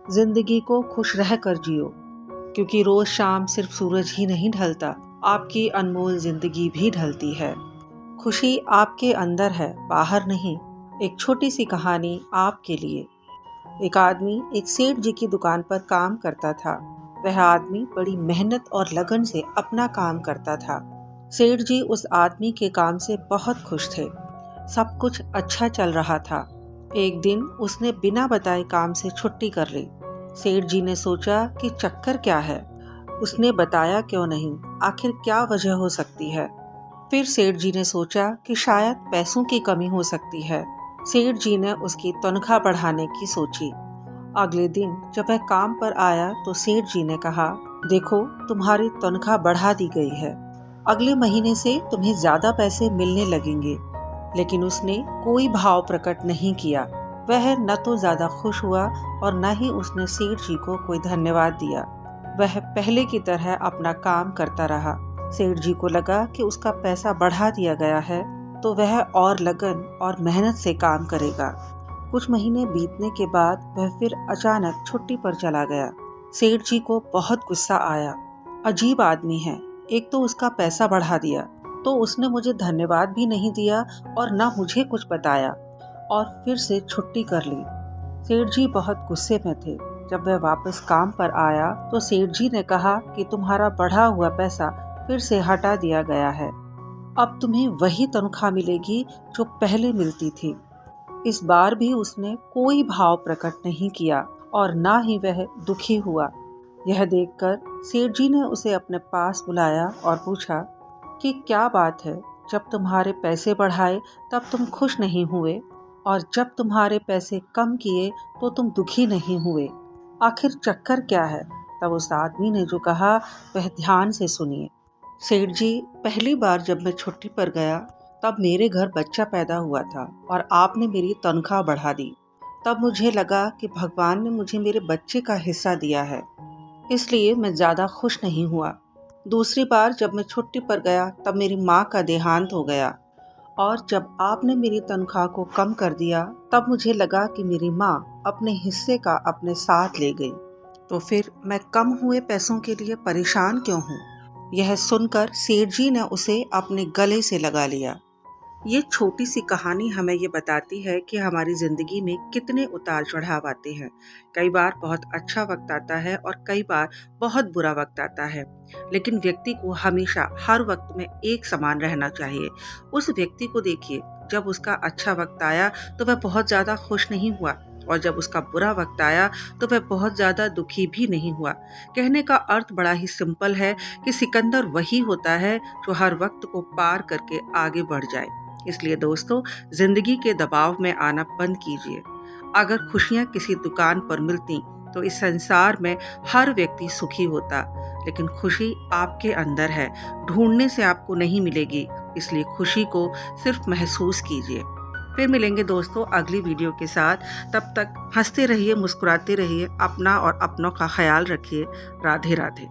जिंदगी को खुश रह कर जियो, क्योंकि रोज शाम सिर्फ सूरज ही नहीं ढलता, आपकी अनमोल जिंदगी भी ढलती है। खुशी आपके अंदर है, बाहर नहीं। एक छोटी सी कहानी आपके लिए। एक आदमी एक सेठ जी की दुकान पर काम करता था। वह आदमी बड़ी मेहनत और लगन से अपना काम करता था। सेठ जी उस आदमी के काम से बहुत खुश थे। सब कुछ अच्छा चल रहा था। एक दिन उसने बिना बताए काम से छुट्टी कर ली। सेठ जी ने सोचा कि चक्कर क्या है, उसने बताया क्यों नहीं, आखिर क्या वजह हो सकती है। फिर सेठ जी ने सोचा कि शायद पैसों की कमी हो सकती है। सेठ जी ने उसकी तनख्वाह बढ़ाने की सोची। अगले दिन जब वह काम पर आया तो सेठ जी ने कहा, देखो तुम्हारी तनख्वाह बढ़ा दी गई है, अगले महीने से तुम्हें ज्यादा पैसे मिलने लगेंगे। लेकिन उसने कोई भाव प्रकट नहीं किया। वह न तो ज्यादा खुश हुआ और न ही उसने सेठ जी को कोई धन्यवाद दिया। वह पहले की तरह अपना काम करता रहा। सेठ जी को लगा कि उसका पैसा बढ़ा दिया गया है तो वह और लगन और मेहनत से काम करेगा। कुछ महीने बीतने के बाद वह फिर अचानक छुट्टी पर चला गया। सेठ जी को बहुत गुस्सा आया। अजीब आदमी है, एक तो उसका पैसा बढ़ा दिया, तो उसने मुझे धन्यवाद भी नहीं दिया और न मुझे कुछ बताया, और फिर से छुट्टी कर ली। सेठ जी बहुत गुस्से में थे। जब वह वापस काम पर आया तो सेठ जी ने कहा कि तुम्हारा बढ़ा हुआ पैसा फिर से हटा दिया गया है। अब तुम्हें वही तनख्वाह मिलेगी जो पहले मिलती थी। इस बार भी उसने कोई भाव प्रकट नहीं किया और ना ही वह दुखी हुआ। यह देखकर सेठ जी ने उसे अपने पास बुलाया और पूछा कि क्या बात है, जब तुम्हारे पैसे बढ़ाए तब तुम खुश नहीं हुए, और जब तुम्हारे पैसे कम किए तो तुम दुखी नहीं हुए, आखिर चक्कर क्या है। तब उस आदमी ने जो कहा वह ध्यान से सुनिए। सेठ जी, पहली बार जब मैं छुट्टी पर गया तब मेरे घर बच्चा पैदा हुआ था और आपने मेरी तनख्वाह बढ़ा दी। तब मुझे लगा कि भगवान ने मुझे मेरे बच्चे का हिस्सा दिया है, इसलिए मैं ज़्यादा खुश नहीं हुआ। दूसरी बार जब मैं छुट्टी पर गया तब मेरी माँ का देहांत हो गया, और जब आपने मेरी तनख्वाह को कम कर दिया तब मुझे लगा कि मेरी माँ अपने हिस्से का अपने साथ ले गई। तो फिर मैं कम हुए पैसों के लिए परेशान क्यों हूँ। यह सुनकर सेठ जी ने उसे अपने गले से लगा लिया। ये छोटी सी कहानी हमें ये बताती है कि हमारी ज़िंदगी में कितने उतार चढ़ाव आते हैं। कई बार बहुत अच्छा वक्त आता है और कई बार बहुत बुरा वक्त आता है, लेकिन व्यक्ति को हमेशा हर वक्त में एक समान रहना चाहिए। उस व्यक्ति को देखिए, जब उसका अच्छा वक्त आया तो वह बहुत ज़्यादा खुश नहीं हुआ, और जब उसका बुरा वक्त आया तो वह बहुत ज़्यादा दुखी भी नहीं हुआ। कहने का अर्थ बड़ा ही सिंपल है कि सिकंदर वही होता है जो हर वक्त को पार करके आगे बढ़ जाए। इसलिए दोस्तों, जिंदगी के दबाव में आना बंद कीजिए। अगर खुशियां किसी दुकान पर मिलती तो इस संसार में हर व्यक्ति सुखी होता, लेकिन खुशी आपके अंदर है, ढूंढने से आपको नहीं मिलेगी। इसलिए खुशी को सिर्फ महसूस कीजिए। फिर मिलेंगे दोस्तों अगली वीडियो के साथ। तब तक हंसते रहिए, मुस्कुराते रहिए, अपना और अपनों का ख्याल रखिए। राधे राधे।